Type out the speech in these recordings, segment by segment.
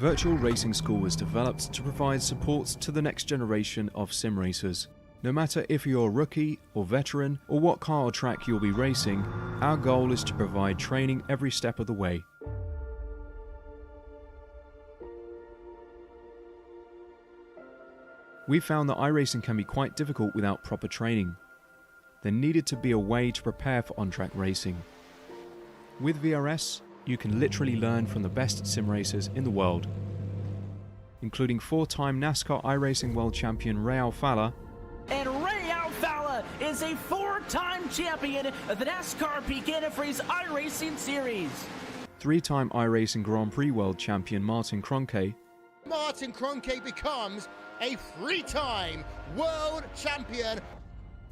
Virtual Racing School was developed to provide support to the next generation of sim racers. No matter if you're a rookie or veteran or what car or track you'll be racing, our goal is to provide training every step of the way. We found that iRacing can be quite difficult without proper training. There needed to be a way to prepare for on-track racing. With VRS, you can literally learn from the best sim racers in the world, including four-time NASCAR iRacing World Champion Ray Alfalla. And Ray Alfalla is a four-time champion of the NASCAR Peak Antifreeze iRacing Series. Three-time iRacing Grand Prix World Champion Martin Kroenke. Martin Kroenke becomes a three-time world champion.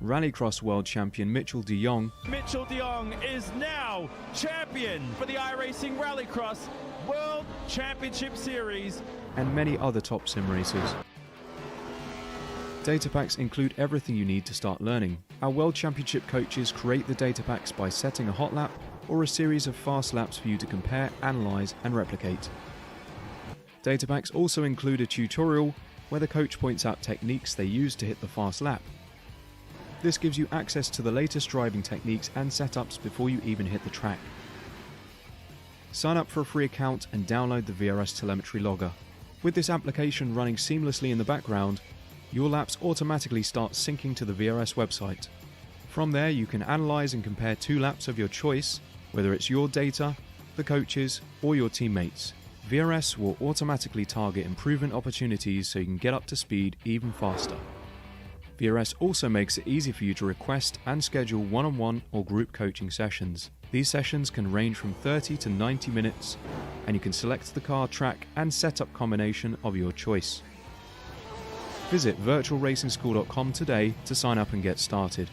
Rallycross World Champion Mitchell de Jong. Mitchell de Jong is now champion for the iRacing Rallycross World Championship Series. And many other top sim racers. Data packs include everything you need to start learning. Our World Championship coaches create the data packs by setting a hot lap or a series of fast laps for you to compare, analyze, and replicate. Data packs also include a tutorial where the coach points out techniques they use to hit the fast lap. This gives you access to the latest driving techniques and setups before you even hit the track. Sign up for a free account and download the VRS telemetry logger. With this application running seamlessly in the background, your laps automatically start syncing to the VRS website. From there, you can analyze and compare 2 laps of your choice, whether it's your data, the coaches, or your teammates. VRS will automatically target improvement opportunities so you can get up to speed even faster. VRS also makes it easy for you to request and schedule one-on-one or group coaching sessions. These sessions can range from 30 to 90 minutes, and you can select the car, track, and setup combination of your choice. Visit virtualracingschool.com today to sign up and get started.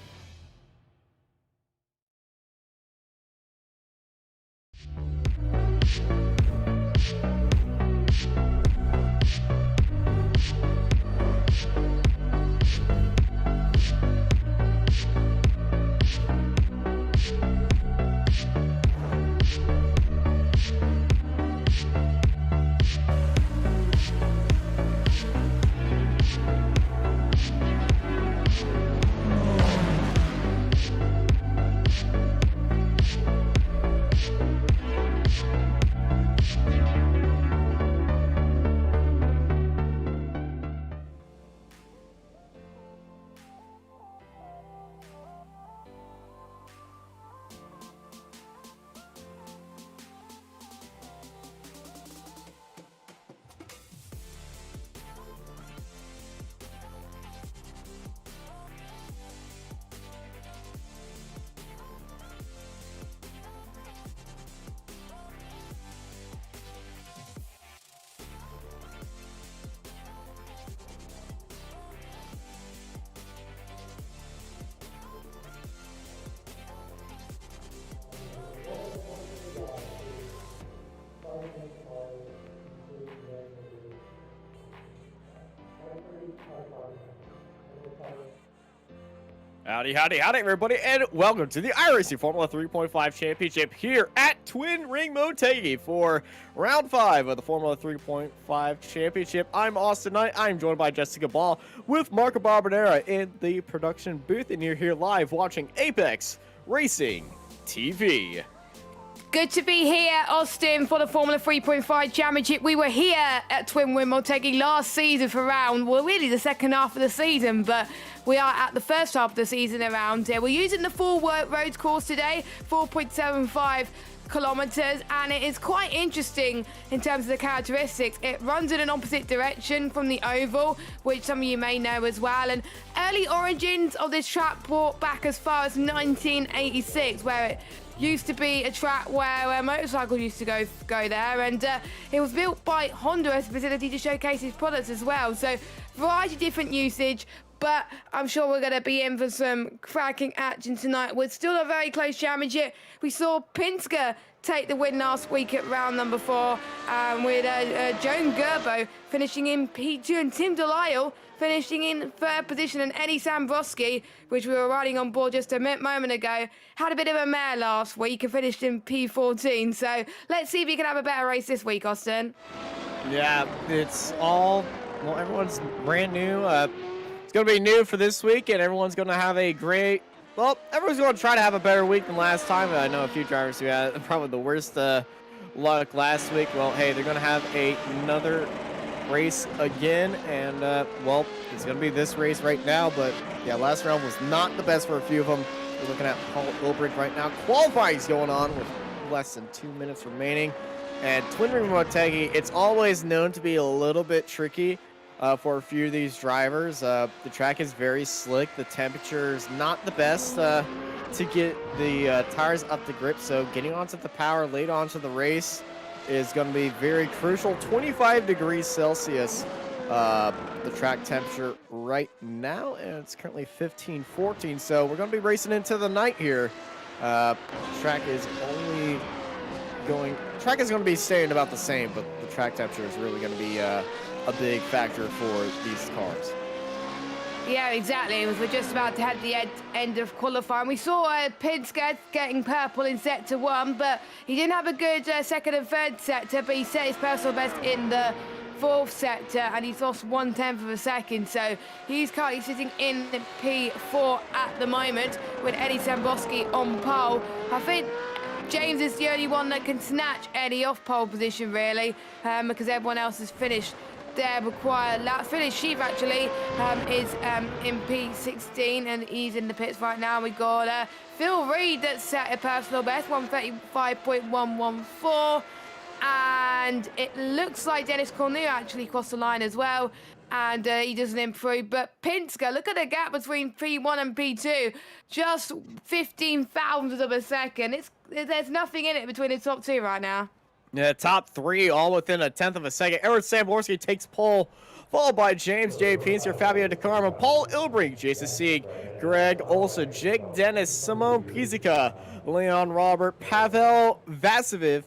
Howdy, howdy, howdy, everybody, and welcome to the iRacing Formula 3.5 Championship here at Twin Ring Motegi for Round 5 of the Formula 3.5 Championship. I'm Austin Knight. I'm joined by Jessica Ball with Marco Barbonera in the production booth, and you're here live watching Apex Racing TV. Good to be here, Austin, for the Formula 3.5 Championship. We were here at Twin Ring Motegi last season for round, well, really the second half of the season, but we are at the first half of the season around here. We're using the full road course today, 4.75 kilometers, and it is quite interesting in terms of the characteristics. It runs in an opposite direction from the oval, which some of you may know as well, and early origins of this track brought back as far as 1986, where it used to be a track where motorcycles used to go there, and it was built by Honda as a facility to showcase its products as well. So variety of different usage, but I'm sure we're going to be in for some cracking action tonight. We're still a very close championship. We saw Pinsker take the win last week at round number 4, with Joan Gerbo finishing in P2 and Tim Delisle finishing in 3rd position, and Eddie Sambroski, which we were riding on board just a moment ago, had a bit of a mare last week and finished in P14. So let's see if we can have a better race this week, Austin. Yeah, it's all, well, everyone's brand new. It's going to be new for this week, and everyone's going to have a great, well, everyone's going to try to have a better week than last time. I know a few drivers who had probably the worst luck last week. Well, hey, they're going to have another race again, and, well, it's going to be this race right now, but, yeah, last round was not the best for a few of them. We're looking at Paul Ilbrick right now. Qualifying's going on with less than 2 minutes remaining. And Twin Ring Motegi, it's always known to be a little bit tricky for a few of these drivers. The track is very slick. The temperature is not the best to get the tires up to grip. So getting onto the power late onto the race is going to be very crucial. 25 degrees Celsius, the track temperature right now, and it's currently 15-14. So we're going to be racing into the night here. Track is going to be staying about the same, but the track temperature is really going to be a big factor for these cars. Yeah, exactly. We're just about to head the end of qualifying. We saw Pinsker getting purple in sector 1, but he didn't have a good second and third sector, but he set his personal best in the fourth sector, and he's lost 1/10 of a second, so he's currently sitting in P4 at the moment with Eddie Samborski on pole. I think James is the only one that can snatch Eddie off pole position, really, because everyone else has finished their required lap. Finished sheep actually is in P16, and he's in the pits right now. We've got Phil Reed that's set a personal best, 135.114. And it looks like Dennis Cornu actually crossed the line as well, and he doesn't improve. But Pinsker, look at the gap between P1 and P2, just 15 thousandths of a second. There's nothing in it between the top two right now. Yeah, top three all within 1/10 of a second. Edward Samborski takes pole, followed by James J. Pinsker, Fabio DeCarmo, Paul Ilbrink, Jason Sieg, Greg Olson, Jake Dennis, Simone Pizzica, Leon Robert, Pavel Vasilev,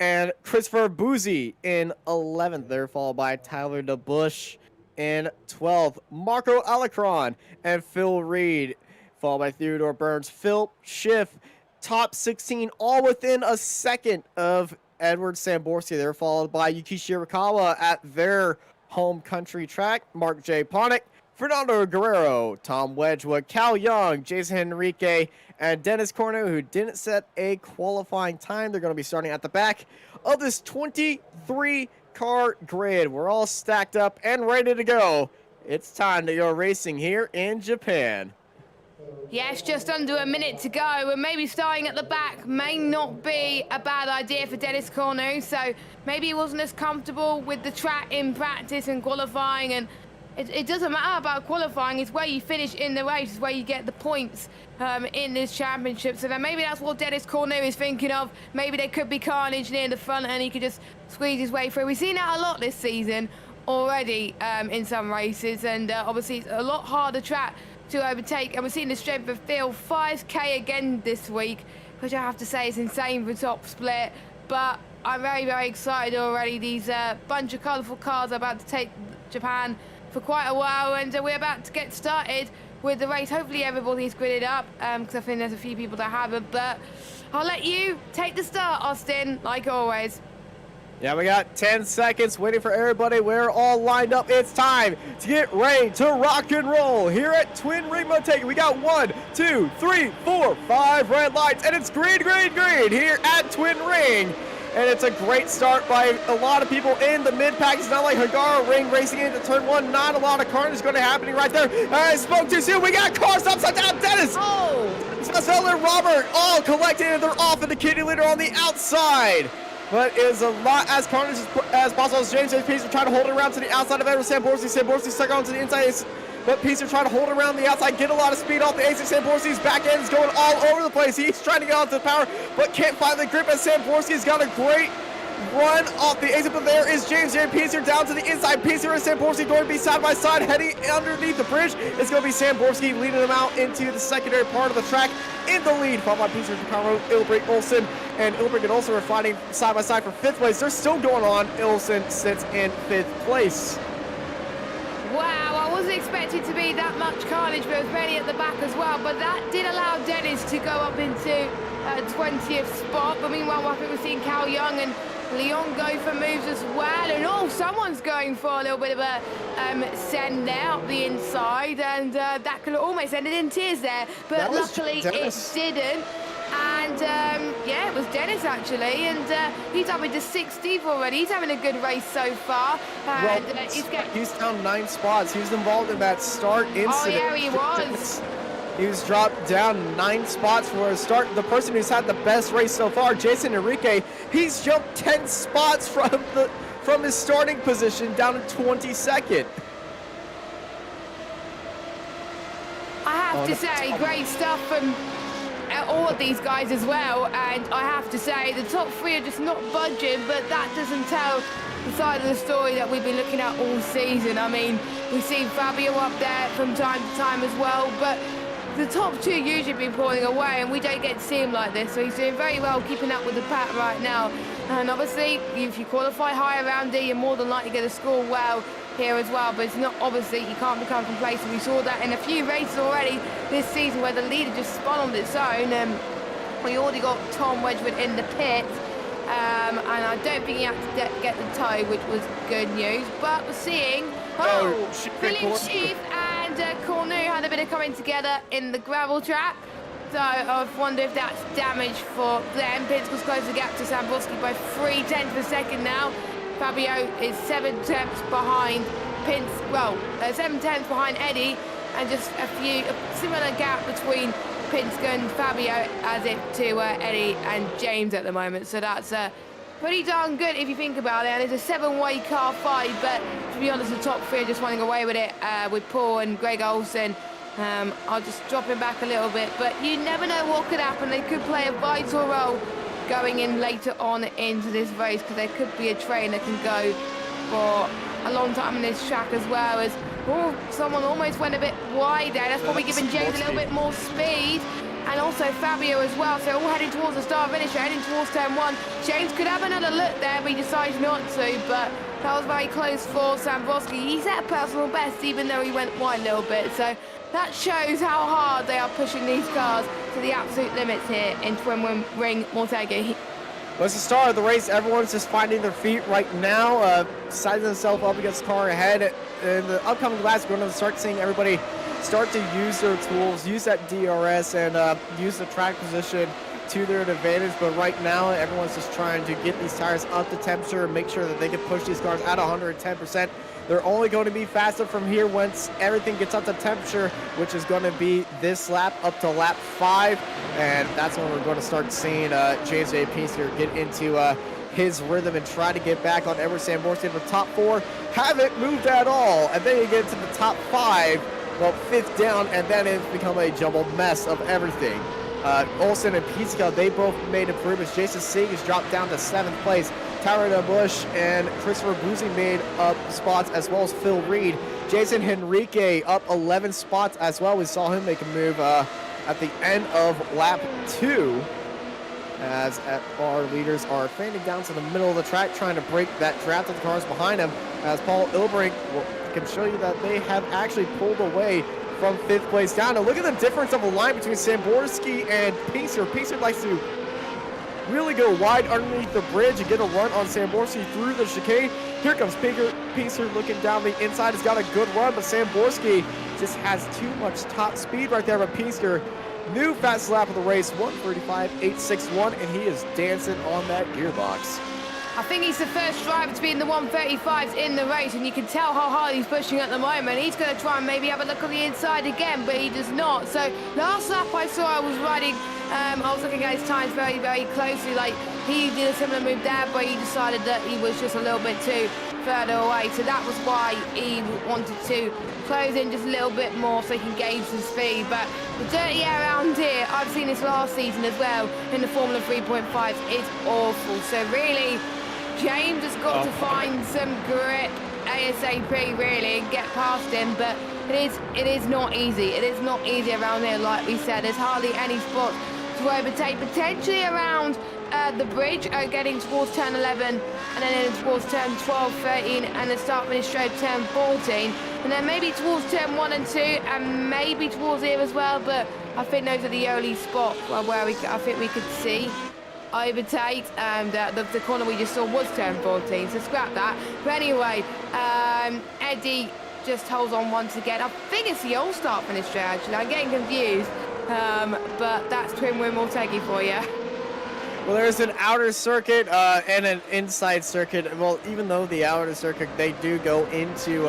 and Christopher Boozy in 11th. They're followed by Tyler DeBush in 12th. Marco Alacron and Phil Reed, followed by Theodore Burns, Phil Schiff, top 16, all within a second of Edward Samborski. They're followed by Yuki Shirakawa at their home country track. Mark J. Ponick, Fernando Guerrero, Tom Wedgwood, Cal Young, Jason Henrique, and Dennis Cornu, who didn't set a qualifying time. They're going to be starting at the back of this 23-car grid. We're all stacked up and ready to go. It's time to go racing here in Japan. Yes, just under a minute to go, and maybe starting at the back may not be a bad idea for Dennis Cornu, so maybe he wasn't as comfortable with the track in practice and qualifying, and it doesn't matter about qualifying. It's where you finish in the race, it's where you get the points in this championship. So then maybe that's what Dennis Cornu is thinking of. Maybe there could be carnage near the front and he could just squeeze his way through. We've seen that a lot this season already in some races, and obviously it's a lot harder track to overtake, and we're seeing the strength of field. 5K again this week, which I have to say is insane for top split, but I'm very, very excited already. These bunch of colourful cars are about to take Japan for quite a while, and we're about to get started with the race. Hopefully everybody's gridded up, because I think there's a few people that haven't, but I'll let you take the start, Austin, like always. Yeah, we got 10 seconds waiting for everybody. We're all lined up. It's time to get ready to rock and roll here at Twin Ring Motegi. We got 1, 2, 3, 4, 5 red lights, and it's green, green, green here at Twin Ring. And it's a great start by a lot of people in the mid-pack. It's not like Hagara Ring racing into turn 1. Not a lot of carnage going to happening right there. I spoke too soon. We got cars upside down. Dennis! Oh! Sessel and Robert all collected, and they're off in the kitty litter on the outside. But it is a lot as carnage as possible as James J. Pinsker trying to hold it around to the outside of Edward Samborski. Samborski stuck onto the inside, but Pinsker trying to hold it around the outside, get a lot of speed off the exit. Samborski's back end is going all over the place. He's trying to get onto the power, but can't find the grip as Samborski's got a great run off the exit. But there is James J. Pinsker down to the inside. Pinsker and Samborski going to be side by side, heading underneath the bridge. It's going to be Samborski leading them out into the secondary part of the track in the lead, followed by Pinsker, DeCarlo, Ilbrink, Olsen, and Ilbrink and Olsen are fighting side by side for 5th place. They're still going on. Olsen sits in 5th place. Wow, I wasn't expecting to be that much carnage, but there was many at the back as well. But that did allow Dennis to go up into 20th spot. But meanwhile, I think we're seeing Cal Young and Leon go for moves as well, and oh, someone's going for a little bit of a send there up the inside, and that could have almost ended in tears there, but luckily it didn't. And yeah, it was Dennis actually, and he's up into 16th already. He's having a good race so far. And well, he's down 9 spots. He was involved in that start incident. Oh yeah, he was. He was dropped down 9 spots for a start. The person who's had the best race so far, Jason Enrique, he's jumped 10 spots from his starting position down to 22nd. I have to say, great stuff from all of these guys as well, and I have to say the top 3 are just not budging, but that doesn't tell the side of the story that we've been looking at all season. I mean, we've seen Fabio up there from time to time as well, but the top 2 usually been pulling away, and we don't get to see him like this, so he's doing very well keeping up with the pack right now. And obviously, if you qualify high around here, you're more than likely going to score well here as well, but it's not, obviously, you can't become complacent. We saw that in a few races already this season where the leader just spun on its own. We already got Tom Wedgwood in the pit, and I don't think he had to get the toe, which was good news, but we're seeing, William Chief and Cornu had a bit of coming together in the gravel trap. So I wonder if that's damage for them. Pinskill's closed the gap to Samborski by 3/10 of a second now. Fabio is 7/10 behind 7/10 behind Eddie, and just a similar gap between Pinsker and Fabio as if to Eddie and James at the moment. So that's pretty darn good if you think about it. And it's a 7-way car fight, but to be honest, the top 3 are just running away with it with Paul and Greg Olsen. I'll just drop him back a little bit, but you never know what could happen. They could play a vital role going in later on into this race, because there could be a train that can go for a long time in this track, as well as someone almost went a bit wide there. That's probably giving James a little bit more speed, and also Fabio as well. So all heading towards the start finish, heading towards turn 1. James could have another look there, but he decides not to, but that was very close for Samborski. He's at a personal best, even though he went wide a little bit, so that shows how hard they are pushing these cars to the absolute limits here in Twin Ring Motegi. Well, it's the start of the race. Everyone's just finding their feet right now, sizing themselves up against the car ahead. In the upcoming laps, we're going to start seeing everybody start to use their tools, use that DRS, and use the track position to their advantage. But right now, everyone's just trying to get these tires up to temperature and make sure that they can push these cars at 110%. They're only going to be faster from here once everything gets up to temperature, which is going to be this lap up to lap 5. And that's when we're going to start seeing James J. Pinsker get into his rhythm and try to get back on Edward Samborski in the top 4. Haven't moved at all. And then you get into the top 5, well, 5th down, and then it's become a jumbled mess of everything. Olsen and Pizzica, they both made improvements. Jason Singh has dropped down to 7th place. Tyler Bush and Christopher Boozy made up spots, as well as Phil Reed. Jason Henrique up 11 spots as well. We saw him make a move at the end of lap 2, as our leaders are fading down to the middle of the track, trying to break that draft of the cars behind him, as Paul Ilbrink can show you that they have actually pulled away from 5th place down. Now look at the difference of a line between Samborski and Pinsker. Pinsker likes to really go wide underneath the bridge and get a run on Samborski through the chicane. Here comes Pinsker looking down the inside. He's got a good run, but Samborski just has too much top speed right there. But Pinsker, new fastest lap of the race, 1:35.861, and he is dancing on that gearbox. I think he's the first driver to be in the 1:35s in the race, and you can tell how hard he's pushing at the moment. He's going to try and maybe have a look on the inside again, but he does not. So last lap I saw, I was riding, I was looking at his times very, very closely. Like, he did a similar move there, but he decided that he was just a little bit too further away. So that was why he wanted to close in just a little bit more so he can gauge the speed. But the dirty air around here, I've seen this last season as well in the Formula 3.5s, it's awful. So really, James has got to find some grip ASAP really and get past him, but it is not easy. It is not easy around here, like we said. There's hardly any spots to overtake, potentially around the bridge, getting towards turn 11, and then towards turn 12, 13, and the start finish straight turn 14, and then maybe towards turn 1 and 2, and maybe towards here as well. But I think those are the only spots where I think we could see overtakes, and the corner we just saw was turn 14, so scrap that. But anyway, Eddie just holds on once again. I think it's the old start finish straight, actually. I'm getting confused, but that's Twin Win Motegi for you. Well, there's an outer circuit and an inside circuit. Well, even though the outer circuit, they do go into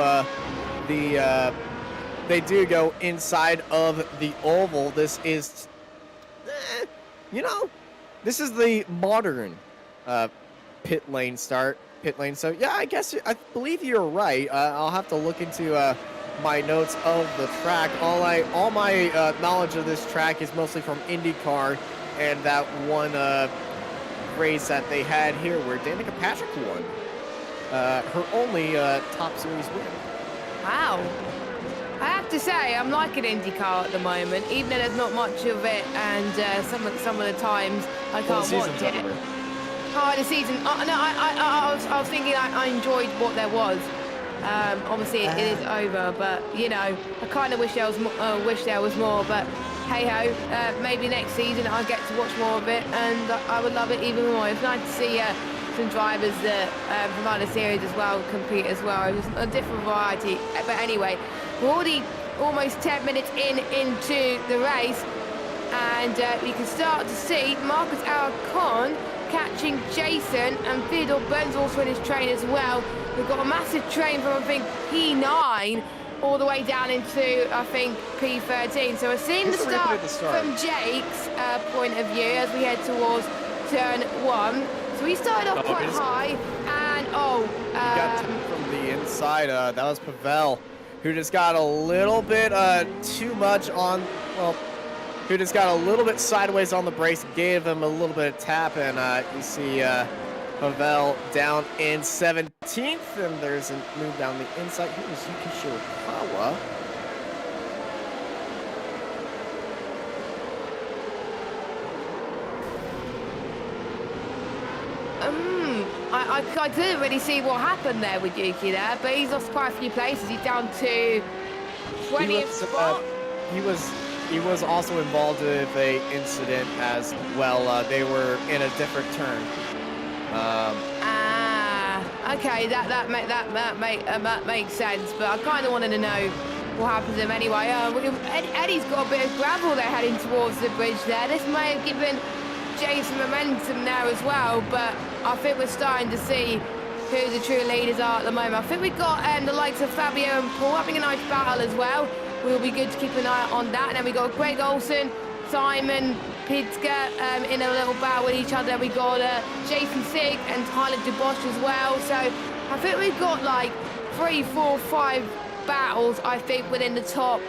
they do go inside of the oval. This is, this is the modern pit lane start. So yeah, I believe you're right. I'll have to look into my notes of the track. All my knowledge of this track is mostly from IndyCar and that one race that they had here where Danica Patrick won her only top series win. Wow. I have to say, I'm liking IndyCar at the moment, even though there's not much of it, and some of the times I can't watch it. Over. Oh, the season. Oh, no, I was thinking I enjoyed what there was. Obviously, it is over, but I kind of wish there was more. But hey ho, maybe next season I'll get to watch more of it, and I would love it even more. It's nice to see some drivers that from other series as well compete as well. Just a different variety. But anyway, we're already almost 10 minutes into the race, and you can start to see Marcus Aracon catching Jason, and Theodore Burns also in his train as well. We've got a massive train from, I think, P9 all the way down into, I think, P13. So we're seeing the start from Jake's point of view as we head towards turn 1. So we started off quite high, and he got from the inside. That was Pavel, who just got a little bit too much on, who just got a little bit sideways on the brakes, gave him a little bit of tap, and you see Pavel down in 17th, and there's a move down the inside. Here's Yuki Shirakawa. I didn't really see what happened there with Yuki there, but he's lost quite a few places. He's down to 20th spot. He was also involved with an incident as well. They were in a different turn. Okay, that makes sense. But I kind of wanted to know what happened to him anyway. Eddie's got a bit of gravel there heading towards the bridge there. This may have given Jason momentum now as well, but I think we're starting to see who the true leaders are at the moment. I think we've got the likes of Fabio and Paul having a nice battle as well. Will be good to keep an eye on that. And then we got Greg Olsen, Simon Pidska in a little battle with each other. We got Jason Sig and Tyler DeBosch as well. So I think we've got like 3, 4, 5 battles, I think, within the top,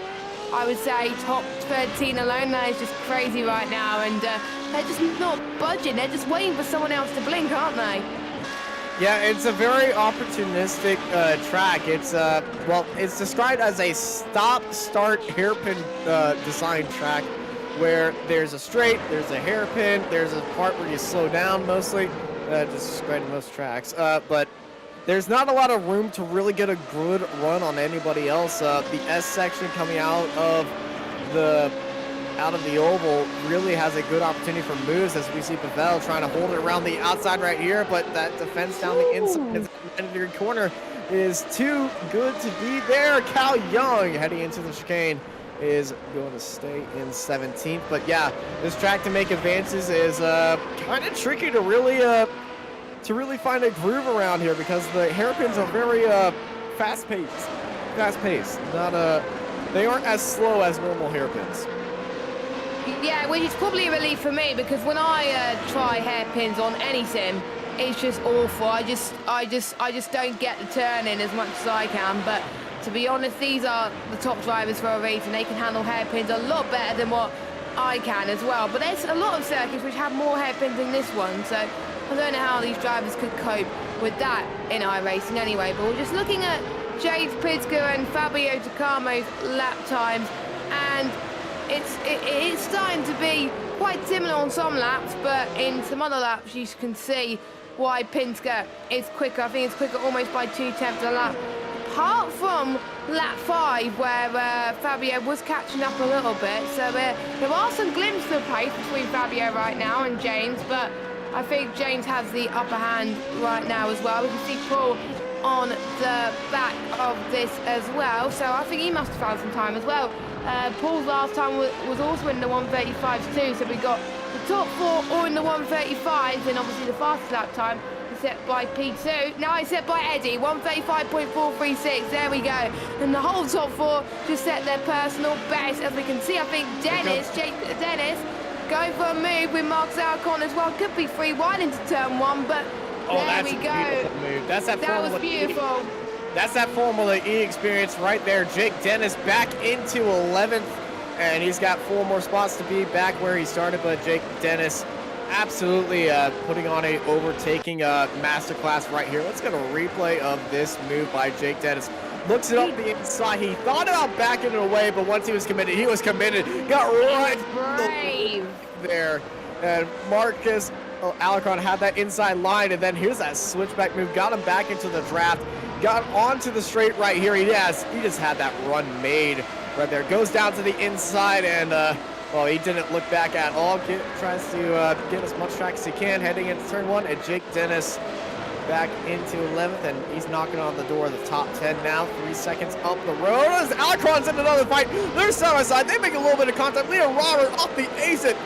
I would say, top 13 alone. That is just crazy right now. And they're just not budging. They're just waiting for someone else to blink, aren't they? Yeah, it's a very opportunistic track. It's it's described as a stop-start hairpin design track, where there's a straight, there's a hairpin, there's a part where you slow down mostly. Just describing most tracks, but there's not a lot of room to really get a good run on anybody else. The S section coming out of the oval really has a good opportunity for moves, as we see Pavel trying to hold it around the outside right here, but that defense down the inside in the corner is too good to be there. Cal Young heading into the chicane is going to stay in 17th. But yeah, this track to make advances is kind of tricky to really find a groove around here, because the hairpins are very fast-paced. They aren't as slow as normal hairpins. Yeah, which is probably a relief for me, because when I try hairpins on any sim, it's just awful. I just don't get the turn in as much as I can. But to be honest, these are the top drivers for a reason. They can handle hairpins a lot better than what I can as well. But there's a lot of circuits which have more hairpins than this one, so I don't know how these drivers could cope with that in iRacing anyway. But we're just looking at James Pritzker and Fabio Tacamo's lap times, and it's starting to be quite similar on some laps, but in some other laps you can see why Pinsker is quicker. I think it's quicker almost by 2/10 a lap. Apart from lap 5, where Fabio was catching up a little bit, so there are some glimpses of pace between Fabio right now and James, but I think James has the upper hand right now as well. We can see Paul on the back of this as well, so I think he must have found some time as well. Paul's last time was also in the 135s too, so we got the top 4 all in the 135s, and obviously the fastest lap time is set by P2. Now it's set by Eddie, 135.436, there we go. And the whole top 4 just set their personal best. As we can see, I think Dennis going for a move with Mark Zalcon as well. Could be free wide into turn 1, but there we go. Move. That's that was beautiful. That's that Formula E experience right there. Jake Dennis back into 11th, and he's got 4 more spots to be back where he started, but Jake Dennis absolutely putting on a overtaking masterclass right here. Let's get a replay of this move by Jake Dennis. Looks it up the inside. He thought about backing it away, but once he was committed, he was committed. Got right there. And Marcus Alarcon had that inside line, and then here's that switchback move. Got him back into the draft. Got onto the straight right here. He just had that run made right there. Goes down to the inside, and well, he didn't look back at all. Tries to get as much track as he can heading into turn 1, and Jake Dennis back into 11th, and he's knocking on the door of the top 10 now. 3 seconds up the road. As Alarcon's in another fight. They're side by side. They make a little bit of contact. Leon Robert off the exit,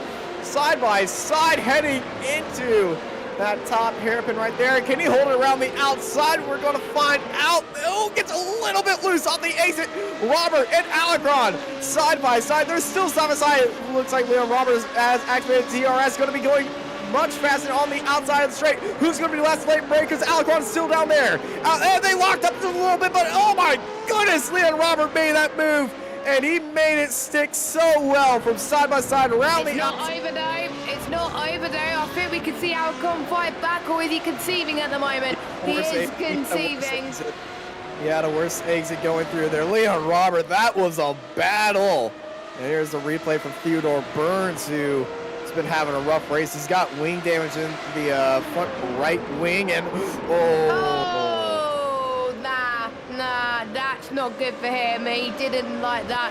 side by side, heading into that top hairpin right there. Can he hold it around the outside? We're going to find out. Oh, gets a little bit loose on the exit. Robert and Alarcon side by side. They're still side by side. Looks like Leon Robert has activated DRS. Going to be going much faster on the outside of the straight. Who's going to be the last late break? Because Alarcon's still down there. And they locked up just a little bit, but oh my goodness, Leon Robert made that move. And he made it stick so well from side by side around the outside. It's not over though. I think we can see Alarcon fight back, or is he conceiving at the moment? He is conceiving. He had a worse exit going through there. Leon Robert, that was a battle. And here's the replay from Theodore Burns, who has been having a rough race. He's got wing damage in the front right wing, and Nah, that's not good for him. He didn't like that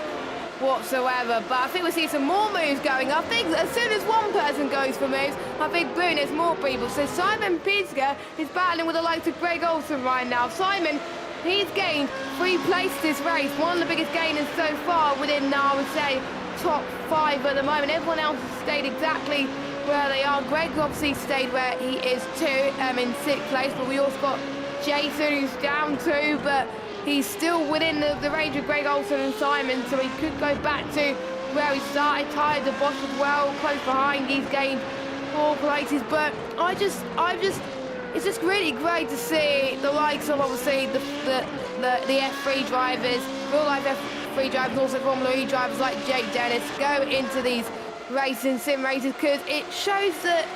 whatsoever. But I think we'll see some more moves going. I think as soon as one person goes for moves, I think boom, there's more people. So Simon Pizga is battling with the likes of Greg Olsen right now. Simon, he's gained 3 places this race. One of the biggest gainers so far within, I would say, top 5 at the moment. Everyone else has stayed exactly where they are. Greg obviously stayed where he is too, in 6th place. But we also got Jason, who's down 2, but he's still within the range of Greg Olsen and Simon, so he could go back to where he started. Tyler de Bosch as well, close behind. He's gained 4 places, but it's just really great to see the likes of obviously the F3 drivers, real life F3 drivers, also Formula E drivers like Jake Dennis go into these racing sim races, because it shows that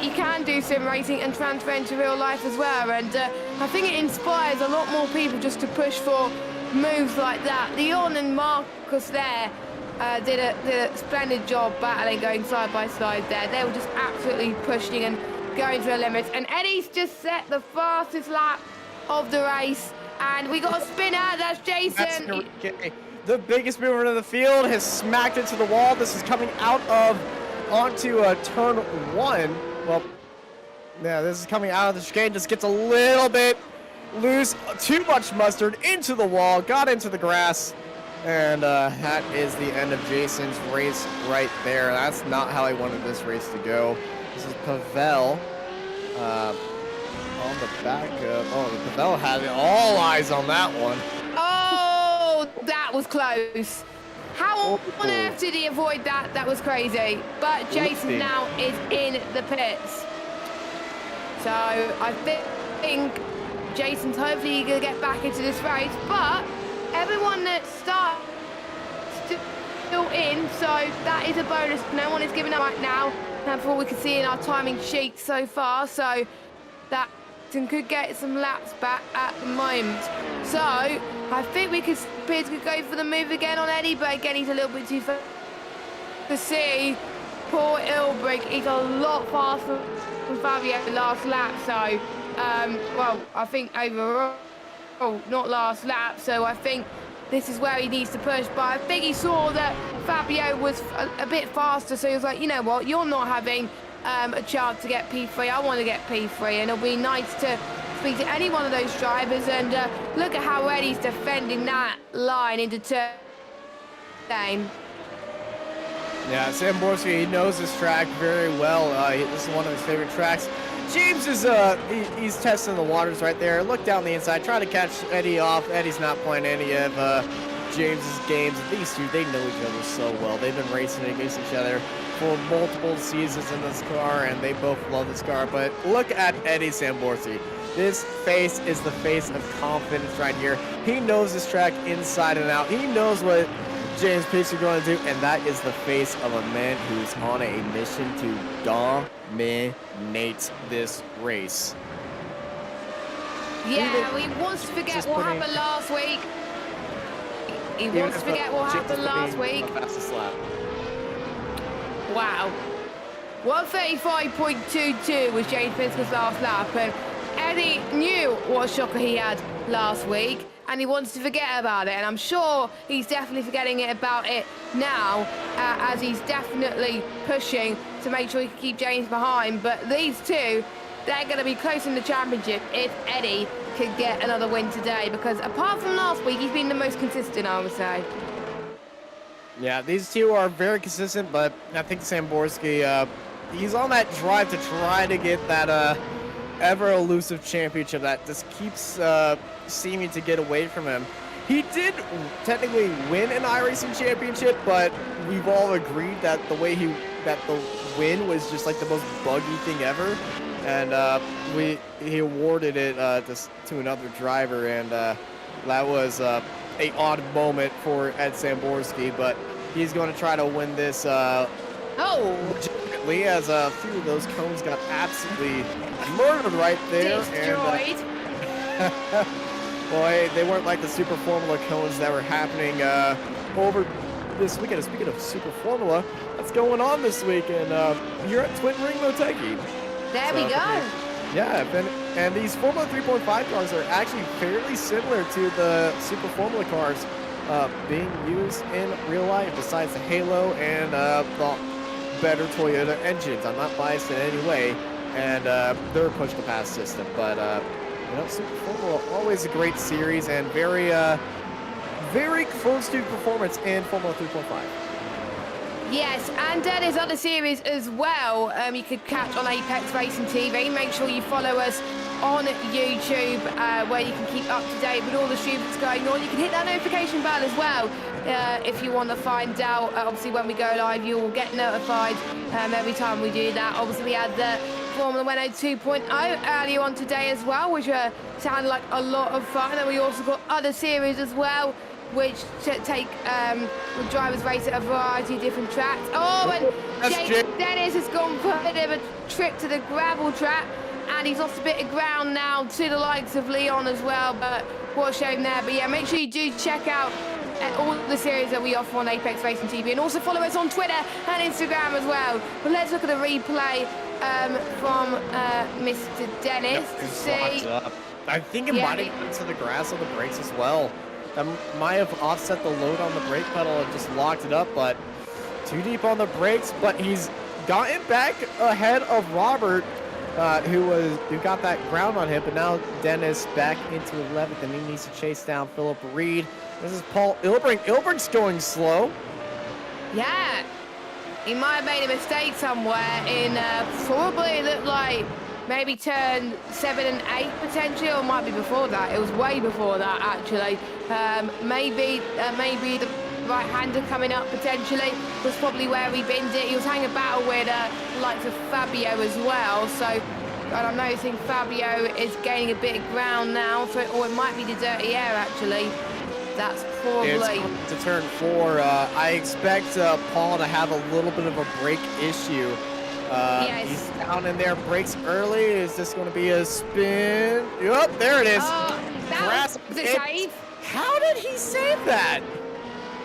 you can do sim racing and transfer into real life as well, and I think it inspires a lot more people just to push for moves like that. Leon and Marcus there did a splendid job battling, going side by side there. They were just absolutely pushing and going to the limits, and Eddie's just set the fastest lap of the race, and we got a spinner. That's Jason. The biggest mover in the field has smacked into the wall. This is coming out of onto turn 1. Well, yeah, this is coming out of the chicane. Just gets a little bit loose. Too much mustard into the wall. Got into the grass. And that is the end of Jason's race right there. That's not how he wanted this race to go. This is Pavel on the back of... Oh, Pavel had all eyes on that one. Oh, that was close. How on earth did he avoid that? That was crazy. But Jason now is in the pits. So I think Jason's hopefully going to get back into this race. But everyone that starts still in, so that is a bonus. No one is giving up right now. That's what we can see in our timing sheet so far. So that could get some laps back at the moment. So I think Piers could go for the move again on Eddie, but again he's a little bit too fast to see. Poor Ilbrick, he's a lot faster than Fabio last lap. So well, I think overall, not last lap, so I think this is where he needs to push. But I think he saw that Fabio was a bit faster, so he was like, you know what, you're not having a chance to get P3. I want to get P3, and it'll be nice to speak to any one of those drivers. And look at how Eddie's defending that line into turn. Yeah, Sam Borski, he knows this track very well. This is one of his favorite tracks. James is he's testing the waters right there. Look down the inside, trying to catch Eddie off. Eddie's not playing any of James's games. These two, they know each other so well. They've been racing against each other for multiple seasons in this car, and they both love this car. But look at Eddie Samborsi. This face is the face of confidence right here. He knows this track inside and out. He knows what James Peace are going to do, and that is the face of a man who's on a mission to dominate this race. Yeah, he wants to forget what happened last week. He wants to forget what happened last week. Fastest lap. Wow. 1:35.22 was James Pisker's last lap, and Eddie knew what shocker he had last week, and he wants to forget about it. And I'm sure he's definitely forgetting about it now, as he's definitely pushing to make sure he can keep James behind. But these two, they're going to be close in the championship if Eddie could get another win today, because apart from last week, he's been the most consistent, I would say. Yeah, these two are very consistent, but I think Sam Borski, he's on that drive to try to get that ever elusive championship that just keeps seeming to get away from him. He did technically win an iRacing championship, but we've all agreed that the win was just like the most buggy thing ever, and he awarded it just to another driver, and that was a odd moment for Ed Samborski, but he's going to try to win this legitimately, as a few of those cones got absolutely murdered right there. Destroyed. And, boy, they weren't like the Super Formula cones that were happening over this weekend. Speaking of Super Formula, what's going on this weekend here at Twin Ring Motegi? There we go. Yeah, and these Formula 3.5 cars are actually fairly similar to the Super Formula cars being used in real life, besides the Halo and the better Toyota engines. I'm not biased in any way, and their push-to-pass system. But, you know, Super Formula, always a great series, and very, very close to performance in Formula 3.5. Yes, and there's other series as well you could catch on Apex Racing TV. Make sure you follow us on YouTube, where you can keep up to date with all the streams that's going on. You can hit that notification bell as well if you want to find out. Obviously, when we go live, you will get notified every time we do that. Obviously, we had the Formula 102 2.0 earlier on today as well, which sounded like a lot of fun. And we also got other series as well, which take the drivers race at a variety of different tracks. Oh, and James Dennis has gone for a bit of a trip to the gravel track, and he's lost a bit of ground now to the likes of Leon as well, but what a shame there. But yeah, make sure you do check out all the series that we offer on Apex Racing TV, and also follow us on Twitter and Instagram as well. But let's look at the replay from Mr. Dennis to see. I think it might have gone to the grass on the brakes as well. That might have offset the load on the brake pedal and just locked it up, but too deep on the brakes. But he's gotten back ahead of Robert, who got that ground on him. But now Dennis back into 11th, and he needs to chase down Philip Reed. This is Paul Ilbrink. Ilbrink's going slow. Yeah, he might have made a mistake somewhere in probably looked like maybe turn 7 and 8 potentially, or it might be before that. It was way before that actually. Maybe the right-hander coming up potentially was probably where he binned it. He was having a battle with the likes of Fabio as well. So I don't know. I think Fabio is gaining a bit of ground now, or it might be the dirty air actually. That's probably. It's to turn 4. I expect Paul to have a little bit of a brake issue. Yes. He's down in there, brakes early. Is this going to be a spin? Yep, there it is. Was it safe? How did he save that?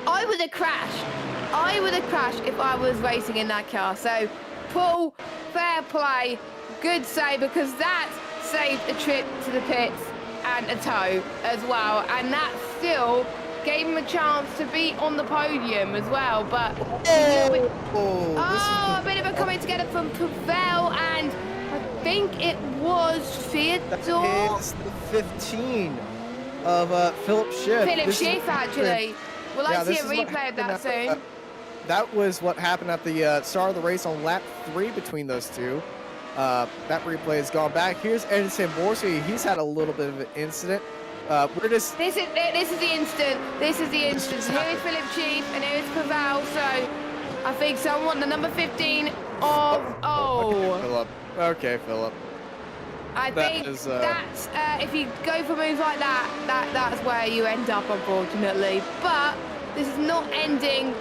I would have crashed. I would have crashed if I was racing in that car. So, Paul, fair play, good save, because that saved a trip to the pits and a tow as well. And that still gave him a chance to be on the podium as well, but a bit of a coming together from Pavel, and I think it was Theodore. That is the 15 of Philip Schiff. Philip Schiff, actually. We'll like to see a replay of that soon. That was what happened at the start of the race on lap 3 between those two. That replay has gone back. Here's Edison Borsi. He's had a little bit of an incident. This is the instant. This is the instant. Here is Philip Schiff and here is Pavel. So I think someone, the number 15 of Okay, Philip. I think that's if you go for moves like that's where you end up, unfortunately. But this is not ending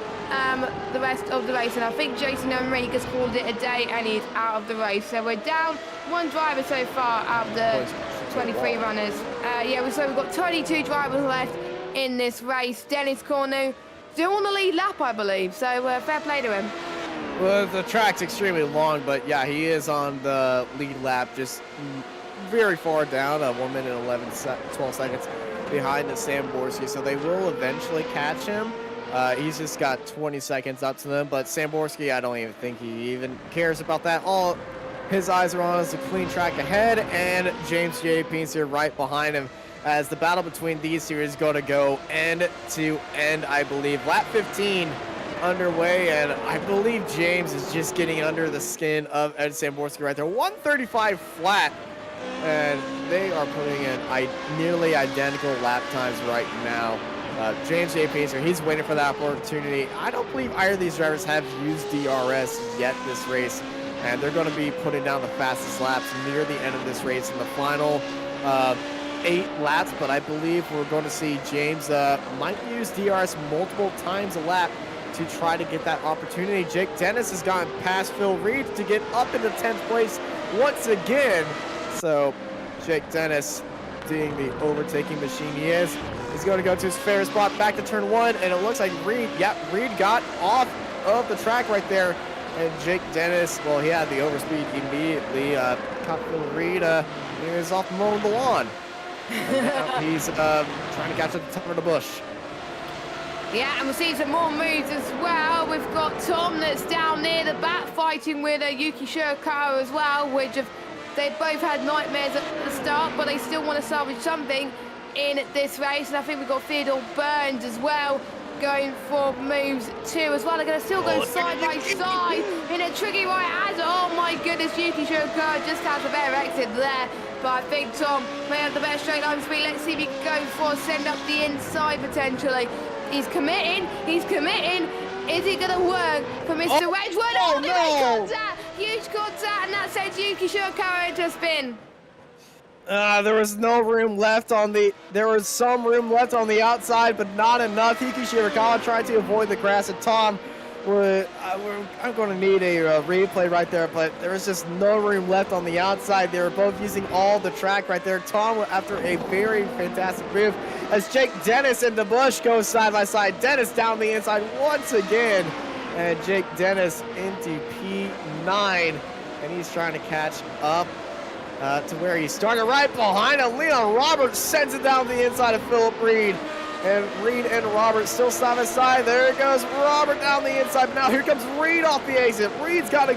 the rest of the race, and I think Jason Enriquez called it a day, and he's out of the race. So we're down one driver so far out of the 23 runners. So we've got 22 drivers left in this race. Dennis Cornu still on the lead lap, I believe. So fair play to him. Well, the track's extremely long, but yeah, he is on the lead lap, just very far down, 1 minute 12 seconds behind the Sam Borski, so they will eventually catch him. He's just got 20 seconds up to them, but Sam Borski, I don't even think he even cares about that. All his eyes are on is a clean track ahead, and James J. Pines here right behind him, as the battle between these two is going to go end to end, I believe. Lap 15 underway, and I believe James is just getting under the skin of Ed Samborski right there. 135 flat, and they are putting in nearly identical lap times right now. James J. Pacer, he's waiting for that opportunity. I don't believe either of these drivers have used DRS yet this race, and they're going to be putting down the fastest laps near the end of this race in the final 8 laps, but I believe we're going to see James might use DRS multiple times a lap to try to get that opportunity. Jake Dennis has gotten past Phil Reed to get up into 10th place once again. So Jake Dennis, being the overtaking machine he is, he's going to go to his fair spot back to turn 1, and it looks like Reed got off of the track right there. And Jake Dennis, well, he had the overspeed immediately. Caught Phil Reed, he was off mowing the lawn. And now he's trying to catch at the top of the bush. Yeah, and we'll see some more moves as well. We've got Tom that's down near the back fighting with Yuki Shirakawa as well, which they both had nightmares at the start, but they still want to salvage something in this race. And I think we've got Theodore Burns as well going for moves too as well. They're going to still go side by side in a tricky right answer. Oh my goodness, Yuki Shirakawa just has a better exit there. But I think Tom may have the better straight line speed. Let's see if he can go for send up the inside potentially. He's committing. Is it going to work for Mr. Wedgwood? Oh, no! Contact, huge contact, and that sends Yuki Shirakawa into spin. There was no room left on the. There was some room left on the outside, but not enough. Yuki Shirakawa tried to avoid the grass, and Tom. I'm going to need a replay right there, but there was just no room left on the outside. They were both using all the track right there. Tom, after a very fantastic move, as Jake Dennis in the bush goes side by side. Dennis down the inside once again, and Jake Dennis into P9, and he's trying to catch up to where he started right behind him. Leon Roberts sends it down the inside of Philip Reed. And Reed and Robert still side by side. There it goes, Robert down the inside. Now here comes Reed off the exit. Reed's got a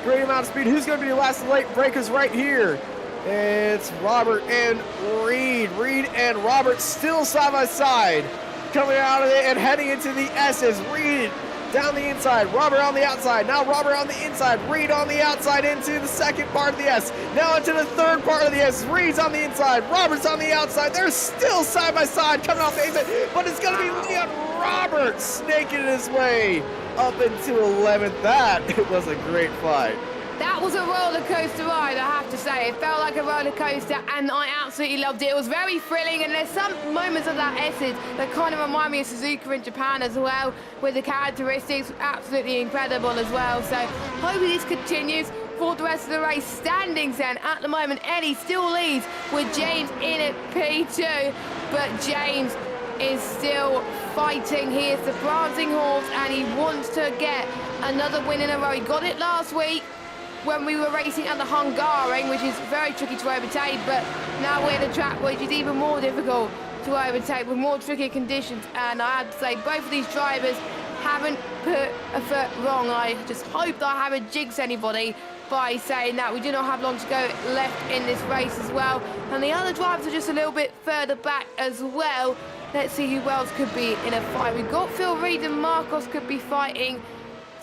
great amount of speed. Who's going to be the last late breakers right here? It's Robert and Reed. Reed and Robert still side by side. Coming out of it and heading into the S's. Reed down the inside, Robert on the outside. Now Robert on the inside, Reed on the outside into the second part of the S. Now into the third part of the S. Reed's on the inside, Robert's on the outside. They're still side by side coming off the exit, but it's going to be Leon Roberts snaking his way up into 11th. That was a great fight. That was a roller coaster ride, I have to say. It felt like a roller coaster, and I absolutely loved it. It was very thrilling, and there's some moments of that S's that kind of remind me of Suzuka in Japan as well, with the characteristics absolutely incredible as well. So hopefully this continues for the rest of the race. Standings then, at the moment, Eddie still leads with James in at P2, but James is still fighting. He is the prancing horse, and he wants to get another win in a row. He got it last week when we were racing at the Hungaroring, which is very tricky to overtake, but now we're at a track which is even more difficult to overtake with more tricky conditions, and I have to say both of these drivers haven't put a foot wrong. I just hope that I haven't jinxed anybody by saying that. We do not have long to go left in this race as well, and the other drivers are just a little bit further back as well. Let's see who else could be in a fight. We've got Phil Reed and Marcos could be fighting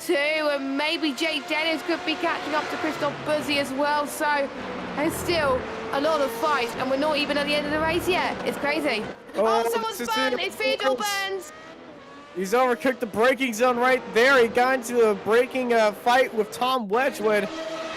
too, and maybe Jake Dennis could be catching up to Christoph Buzzi as well. So there's still a lot of fights, and we're not even at the end of the race yet. It's crazy. Oh, someone's burned. It's Theodore Burns. He's overcooked the braking zone right there. He got into a braking fight with Tom Wedgwood.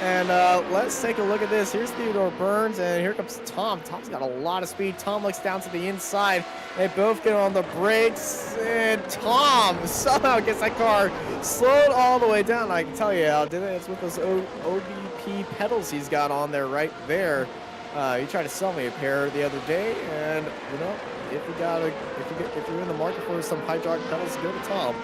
And let's take a look at this. Here's Theodore Burns, and here comes Tom. Tom's got a lot of speed. Tom looks down to the inside. They both get on the brakes, and Tom somehow gets that car slowed all the way down. I can tell you how did it. It's with those ODP pedals he's got on there right there. He tried to sell me a pair the other day, and you know, if you're in the market for some hydraulic pedals, go to Tom.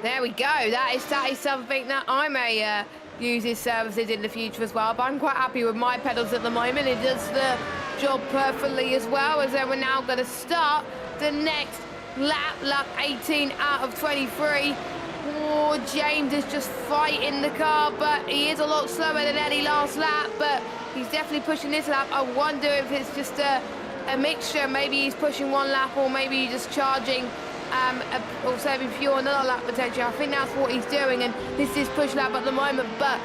There we go. That is something that I may use his services in the future as well, but I'm quite happy with my pedals at the moment. It does the job perfectly as well, as then we're now going to start the next lap 18 out of 23. Oh, James is just fighting the car, but he is a lot slower than Eddie last lap, but he's definitely pushing this lap. I wonder if it's just a mixture. Maybe he's pushing one lap, or maybe he's just charging or saving fuel another lap potentially. I think that's what he's doing, and this is push lap at the moment. But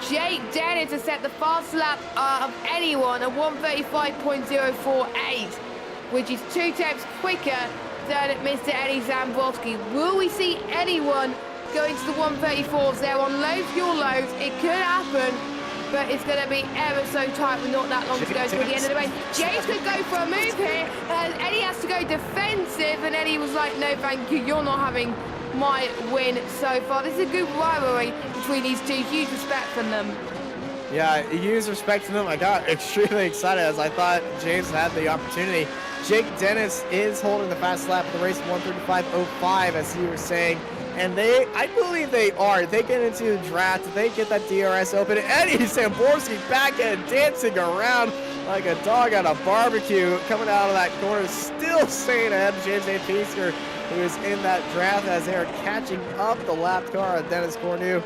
Jake Dennis has set the fastest lap of anyone at 135.048, which is 2 tenths quicker than Mr. Eddie Zambowski. Will we see anyone going to the 134s? They're on low fuel loads. It could happen, but it's going to be ever so tight with not that long to go to the end of the race. James could go for a move here, and Eddie has to go defensive, and Eddie was like, no thank you, you're not having my win so far. This is a good rivalry between these two. Huge respect from them. Yeah, huge respect to them. I got extremely excited as I thought James had the opportunity. Jake Dennis is holding the fast lap of the race, 135.05, as you were saying. And I believe they are. They get into the draft, they get that DRS open. Eddie Samborski back and dancing around like a dog at a barbecue, coming out of that corner, still staying ahead of James A. Peasker, who is in that draft as they are catching up the lapped car of Dennis Cornu.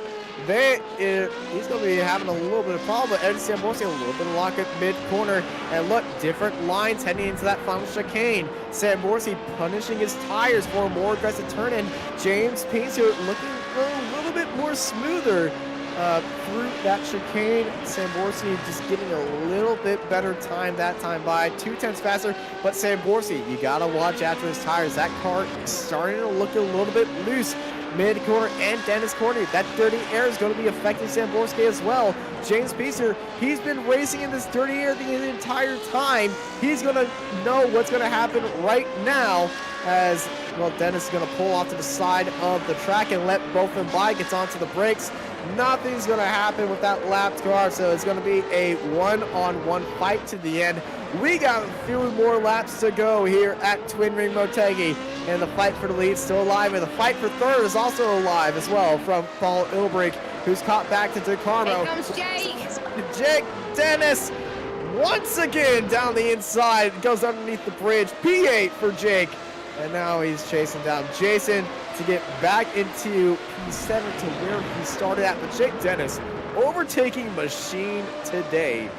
He's going to be having a little bit of problem, but Eddie Samborski a little bit of lock at mid-corner. And look, different lines heading into that final chicane. Samborski punishing his tires for a more aggressive turn-in. James Peasker looking a little bit more smoother through that chicane. Samborski just getting a little bit better time that time by 2 tenths faster. But Samborski, you got to watch after his tires. That car is starting to look a little bit loose. Mid-corner and Dennis Cornu. That dirty air is going to be affecting Samborski as well. James Peasker, he's been racing in this dirty air the entire time. He's going to know what's going to happen right now as, well, Dennis is going to pull off to the side of the track and let both of them by. Gets onto the brakes. Nothing's going to happen with that lapped car, so it's going to be a one-on-one fight to the end. We got a few more laps to go here at Twin Ring Motegi, and the fight for the lead is still alive, and the fight for third is also alive as well from Paul Ilbrink, who's caught back to DeCarmo. Here comes Jake. Jake Dennis once again down the inside, goes underneath the bridge. P8 for Jake, and now he's chasing down Jason to get back into P7 to where he started at. But Jake Dennis overtaking machine today.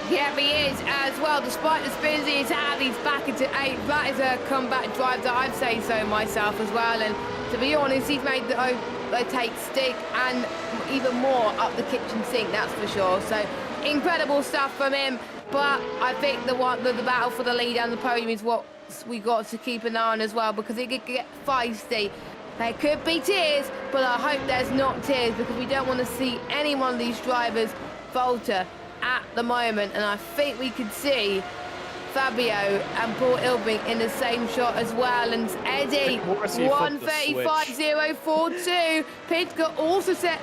Yeah, he is as well. Despite the spins he's had, he's back into 8th. That is a comeback drive that I'd say so myself as well. And to be honest, he's made the overtake stick and even more up the kitchen sink, that's for sure. So incredible stuff from him. But I think the battle for the lead and the podium is what we got to keep an eye on as well, because it could get feisty. There could be tears, but I hope there's not tears, because we don't want to see any one of these drivers falter at the moment. And I think we could see Fabio and Paul Ilbrink in the same shot as well. And Eddie, 135.042. Pitker also set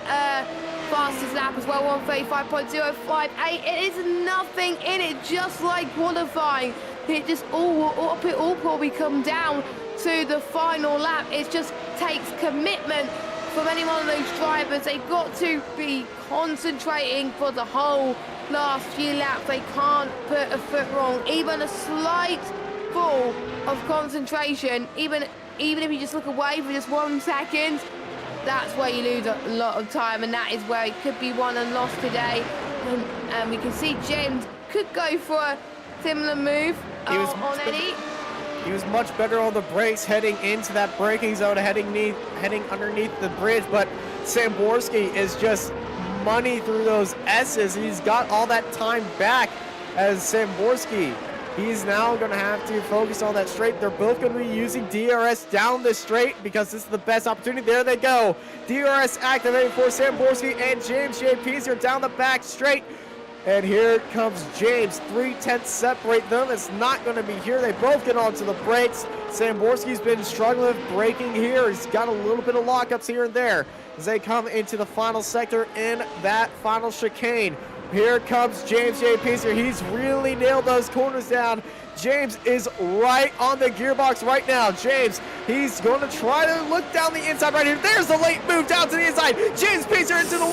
fastest lap as well, 135.058. It is nothing in it, just like qualifying. It all probably come down to the final lap. It just takes commitment from any one of those drivers. They've got to be concentrating for the whole last few laps. They can't put a foot wrong. Even a slight fall of concentration, even if you just look away for just 1 second, that's where you lose a lot of time, and that is where it could be won and lost today. And we can see James could go for a similar move on Eddie. He was much better on the brakes heading into that braking zone, heading underneath the bridge, but Samborski is just money through those S's. He's got all that time back as Samborski. He's now going to have to focus on that straight. They're both going to be using DRS down the straight because this is the best opportunity. There they go. DRS activated for Samborski and James J. Peasier down the back straight. And here comes James. 3/10 separate them. It's not going to be here. They both get onto the brakes. Samborski's been struggling with braking here. He's got a little bit of lockups here and there as they come into the final sector in that final chicane. Here comes James J. Peasier. He's really nailed those corners down. James is right on the gearbox right now. James, he's going to try to look down the inside right here. There's the late move down to the inside. James Peasier into the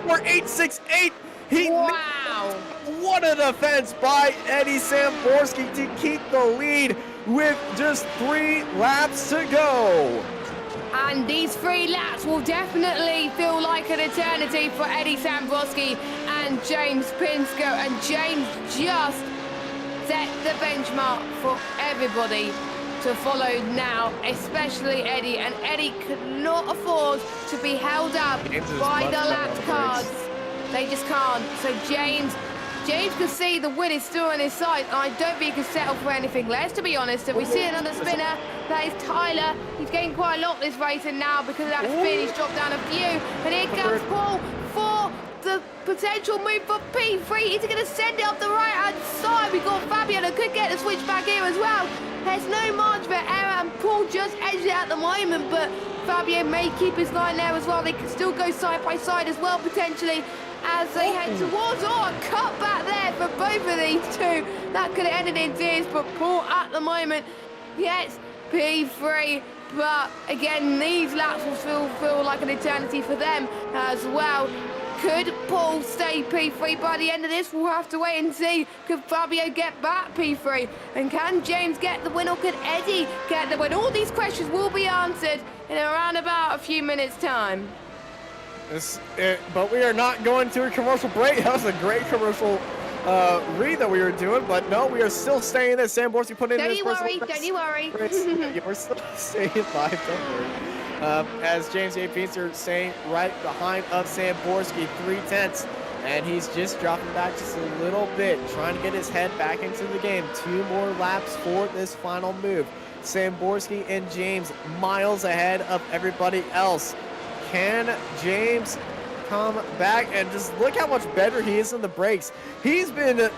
4.868. Wow. What a defense by Eddie Samborski to keep the lead with just 3 laps to go. And these 3 laps will definitely feel like an eternity for Eddie Samborski and James Pinsker. And James just set the benchmark for everybody to follow now, especially Eddie. And Eddie could not afford to be held up by the lap cards. They just can't. So James can see the win is still on his side. I don't think he can settle for anything less, to be honest. And we see another spinner. That is Tyler. He's getting quite a lot this race, and now because of that spin, he's dropped down a few. And here comes Paul for the potential move for P3. He's going to send it up the right-hand side. We've got Fabio that could get the switch back here as well. There's no margin for error, and Paul just edged it at the moment, but Fabio may keep his line there as well. They can still go side by side as well, potentially, as they head towards, a cut back there for both of these two. That could have ended in tears, but Paul at the moment gets P3. But again, these laps will still feel like an eternity for them as well. Could Paul stay P3 by the end of this? We'll have to wait and see. Could Fabio get back P3? And can James get the win, or could Eddie get the win? All these questions will be answered in around about a few minutes' time. But we are not going to a commercial break. That was a great commercial read that we were doing, but no, we are still staying there. Samborski put in this Don't you worry. We're still staying live, don't worry. As James A. Peasier staying right behind of Samborski, 3/10, and he's just dropping back just a little bit, trying to get his head back into the game. 2 more laps for this final move. Samborski and James miles ahead of everybody else. Can James come back? And just look how much better he is in the brakes. He's been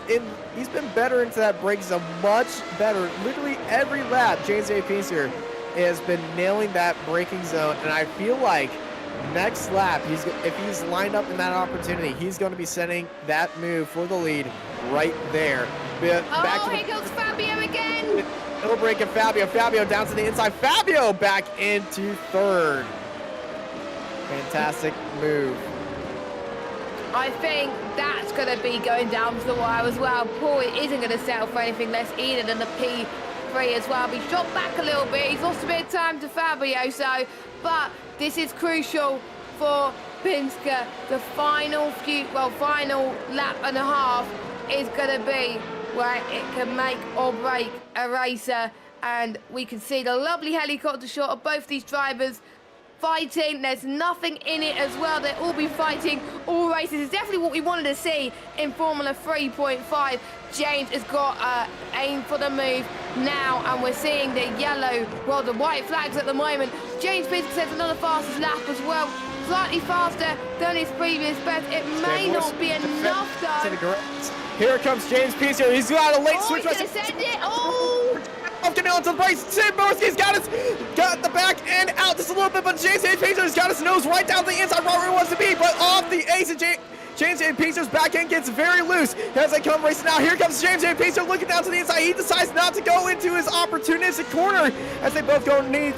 better into that brake zone, much better. Literally every lap, James A. Peasier has been nailing that braking zone, and I feel like next lap, if he's lined up in that opportunity, he's going to be setting that move for the lead right there. Here goes Fabio again. Little break of Fabio. Fabio down to the inside. Fabio back into 3rd. Fantastic move. I think that's going to be going down to the wire as well. Paul isn't going to settle for anything less either than the P3 as well. But he's dropped back a little bit. He's lost a bit of time to Fabio. But this is crucial for Pinsker. The final lap and a half is going to be where it can make or break a racer. And we can see the lovely helicopter shot of both these drivers fighting. There's nothing in it as well. They'll all be fighting all races. It's definitely what we wanted to see in Formula 3.5. James has got aim for the move now, and we're seeing the the white flags at the moment. James Pinsker says another fastest lap as well. Slightly faster than his previous best. It may not be enough though. Here comes James Peasier. He's got a late switch. He's gonna send it. Getting onto the brakes. Samborski's got the back and out just a little bit, but James Peasier's got his nose right down the inside where he wants to be, but off the ace of James J. Piecer's back end gets very loose as they come racing out. Here comes James J. Piecer looking down to the inside. He decides not to go into his opportunistic corner as they both go underneath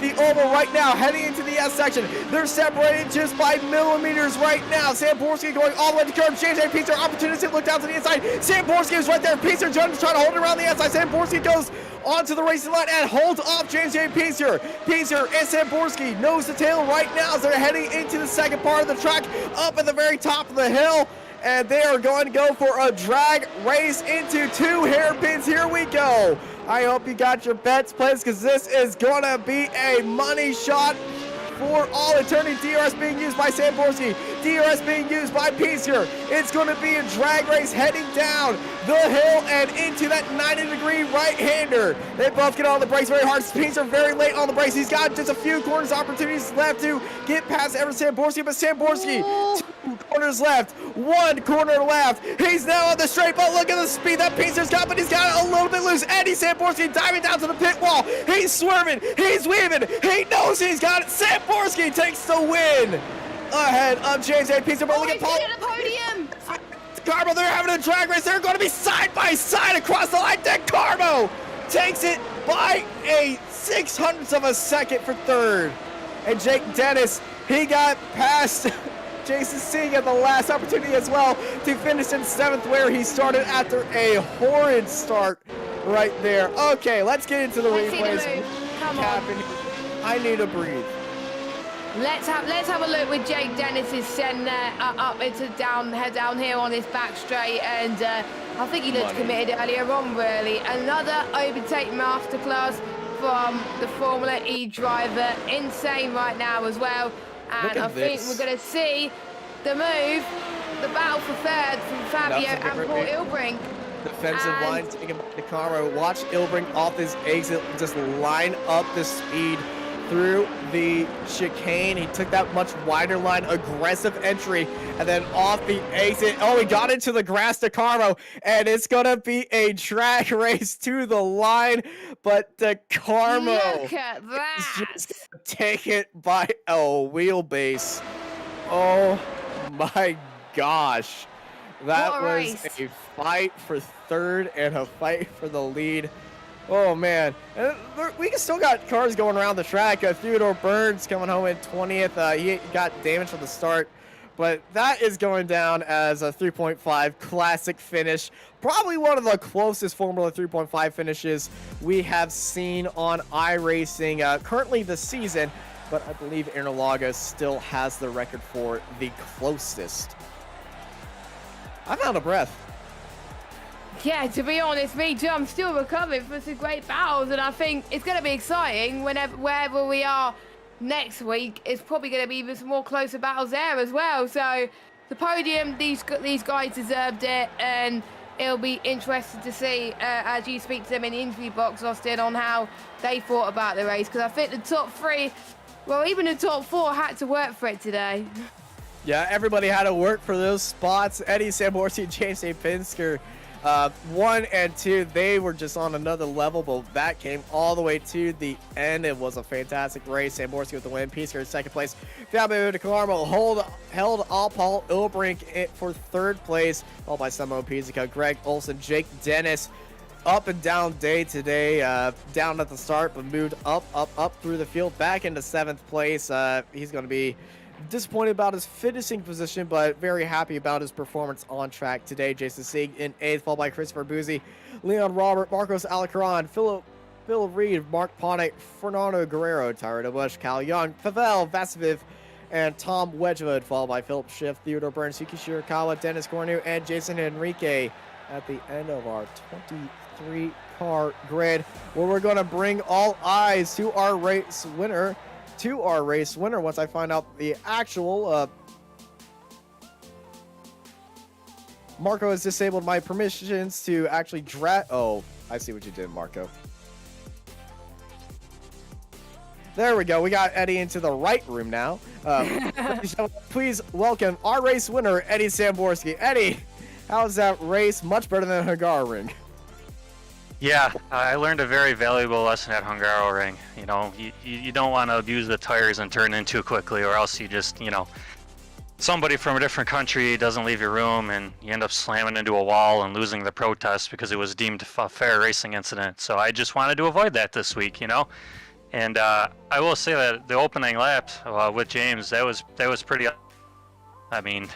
the oval right now, heading into the S section. They're separated just by millimeters right now. Samborski going all the way to curb. James J. Piecer opportunistic look down to the inside. Samborski is right there. Piecer trying to hold it around the outside. Samborski goes onto the racing line and holds off James J. Piecer. Piecer and Samborski nose to tail right now as they're heading into the second part of the track up at the very top of the hill. And they are going to go for a drag race into 2 hairpins. Here we go. I hope you got your bets placed because this is going to be a money shot for all eternity. DRS being used by Samborski. DRS being used by Piecer. It's going to be a drag race heading down the hill and into that 90-degree right-hander. They both get on the brakes very hard. Piecer very late on the brakes. He's got just a few corners opportunities left to get past Samborski, but Samborski, 2 corners left, 1 corner left. He's now on the straight, but look at the speed that Piecer's got, but he's got it a little bit loose. Eddie Samborski diving down to the pit wall. He's swerving. He's weaving. He knows he's got it. Samborski takes the win ahead of James A. Piecer. But look at Paul. The podium. Carmo, they're having a drag race. They're going to be side by side across the line. Then Carmo takes it by a 600th of a second for third. And Jake Dennis, he got past Jason Singh at the last opportunity as well to finish in 7th, where he started after a horrid start right there. Okay, let's get into the replays. Come on. I need to breathe. Let's have a look with Jake Dennis's send there up into head down here on his back straight, and I think he looked committed earlier on. Really, another overtake masterclass from the Formula E driver, insane right now as well. And I think we're going to see the move, the battle for third from Fabio and Paul Ilbrink. Defensive line taken by DeCaro. Watch Ilbrink off his exit, just line up the speed through the chicane. He took that much wider line, aggressive entry, and then off the exit. Oh, he got into the grass to Carmo, and it's gonna be a drag race to the line. But the Carmo Look at that. is just gonna take it by a wheelbase. Oh my gosh. That was a fight for third and a fight for the lead. Oh man, and we still got cars going around the track. Theodore Burns coming home in 20th. He got damaged from the start, but that is going down as a 3.5 classic finish. Probably one of the closest Formula 3.5 finishes we have seen on iRacing currently this season, but I believe Interlagos still has the record for the closest. I'm out of breath. Yeah, to be honest, me too. I'm still recovering from some great battles, and I think it's going to be exciting wherever we are next week. It's probably going to be even some more closer battles there as well. So the podium, these guys deserved it, and it'll be interesting to see as you speak to them in the interview box, Austin, on how they thought about the race, because I think the top 3, well, even the top 4 had to work for it today. Yeah, everybody had to work for those spots. Eddie Samborski, James A. Pinsker, 1 and 2, they were just on another level, but that came all the way to the end. It was a fantastic race. Samborski with the win, Pinsker in 2nd place. Fabio DeCarmo held all Paul Ilbrink for 3rd place, followed by Samo Pizzica, Greg Olson, Jake Dennis. Up and down day today, down at the start, but moved up through the field, back into 7th place. He's going to be disappointed about his finishing position, but very happy about his performance on track today. Jason Sieg in 8th, followed by Christopher Buzzi, Leon Robert, Marcos Alacaran, Phil Reed, Mark Ponick, Fernando Guerrero, Tyra Bush, Cal Young, Pavel Vasiviv, and Tom Wedgwood, followed by Philip Schiff, Theodore Burns, Yuki Shirakawa, Dennis Cornu, and Jason Enrique at the end of our 23-car grid, where we're going to bring all eyes to our race winner. Once I find out the actual Marco has disabled my permissions to actually oh, I see what you did, Marco. There we go. We got Eddie into the right room now. Please welcome our race winner, Eddie Samborski. Eddie, how's that race? Much better than Hungaroring. Yeah, I learned a very valuable lesson at Hungaroring. You know, you don't want to abuse the tires and turn in too quickly, or else you just, you know, somebody from a different country doesn't leave your room and you end up slamming into a wall and losing the protest because it was deemed a fair racing incident. So I just wanted to avoid that this week, you know. And I will say that the opening lap with James, that was pretty. I mean,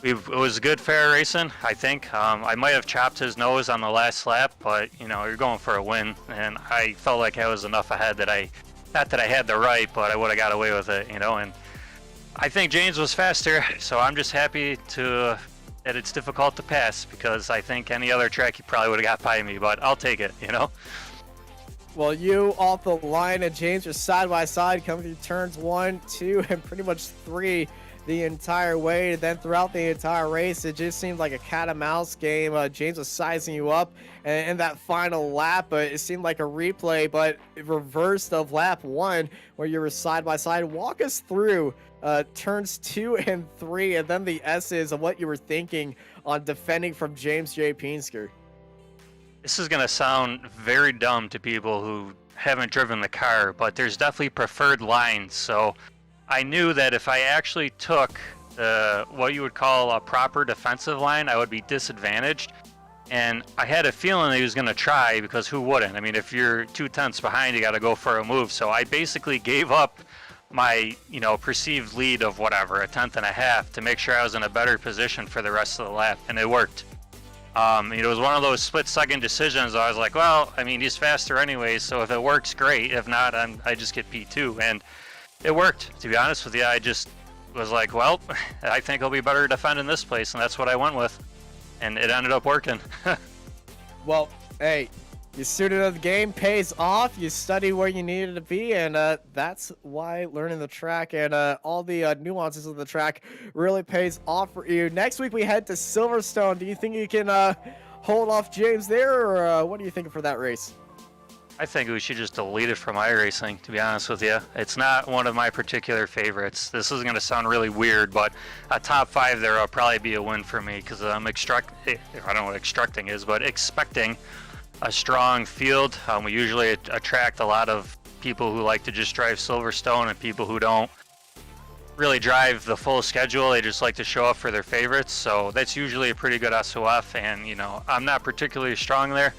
it was good fair racing, I think. I might have chopped his nose on the last lap, but you know, you're going for a win, and I felt like I was enough ahead that not that I had the right, but I would have got away with it, you know. And I think James was faster, so I'm just happy that it's difficult to pass, because I think any other track he probably would have got by me, but I'll take it, you know. Well, you off the line and James are side by side coming through turns 1, 2, and pretty much 3 the entire way. And then throughout the entire race, it just seemed like a cat and mouse game. James was sizing you up, and in that final lap, it seemed like a replay, but reversed of lap 1 where you were side by side. Walk us through turns 2 and 3, and then the S's of what you were thinking on defending from James J. Pinsker. This is going to sound very dumb to people who haven't driven the car, but there's definitely preferred lines. So I knew that if I actually took what you would call a proper defensive line, I would be disadvantaged. And I had a feeling that he was going to try, because who wouldn't? I mean, if you're 2 tenths behind, you got to go for a move. So I basically gave up my, you know, perceived lead of whatever, 1.5 tenths to make sure I was in a better position for the rest of the lap, and it worked. It was one of those split-second decisions. I was like, well, I mean, he's faster anyway, so if it works, great. If not, I just get P2, and it worked. To be honest with you, I just was like, well, I think I'll be better defending this place, and that's what I went with, and it ended up working. Well, hey, you student of the game pays off. You study where you needed to be, and that's why learning the track and all the nuances of the track really pays off for you. Next week we head to Silverstone. Do you think you can hold off James there, or what are you thinking for that race? I think we should just delete it from iRacing, to be honest with you. It's not one of my particular favorites. This is going to sound really weird, but a top 5 there will probably be a win for me, because I'm I don't know what extracting is, but expecting a strong field. We usually attract a lot of people who like to just drive Silverstone, and people who don't really drive the full schedule. They just like to show up for their favorites. So that's usually a pretty good SOF, and you know, I'm not particularly strong there,